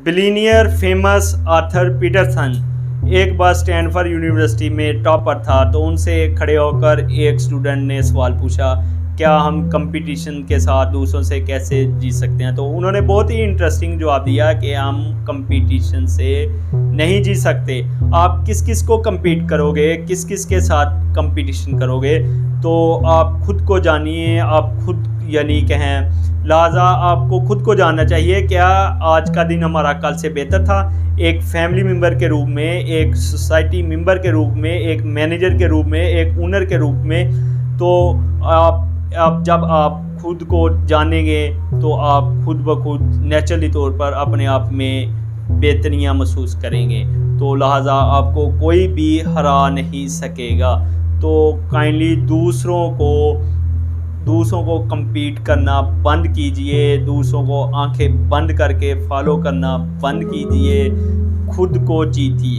Billionaire famous Arthur Peterson एक बार Stanford university में topper था, तो उनसे खड़े होकर एक स्टूडेंट ने सवाल पूछा, क्या हम कंपटीशन के साथ दूसरों से कैसे जीत सकते हैं। तो उन्होंने बहुत ही इंटरेस्टिंग जवाब दिया कि हम कंपटीशन से नहीं जीत सकते। आप किस किस को compete करोगे, किस किस के साथ कंपटीशन करोगे, तो आप खुद को जानिए, आप खुद यानी कहें लिहाजा आपको खुद को जानना चाहिए, क्या आज का दिन हमारा कल से बेहतर था। एक फैमिली मेम्बर के रूप में, एक सोसाइटी मेम्बर के रूप में, एक मैनेजर के रूप में, एक ओनर के रूप में, तो आप जब आप खुद को जानेंगे तो आप खुद ब खुद नेचुरली तौर पर अपने आप में बेहतरियाँ महसूस करेंगे। तो लिहाजा आपको कोई भी हरा नहीं सकेगा। तो काइंडली दूसरों को compete करना बंद कीजिए, दूसरों को आंखें बंद करके फॉलो करना बंद कीजिए, खुद को जीतिए।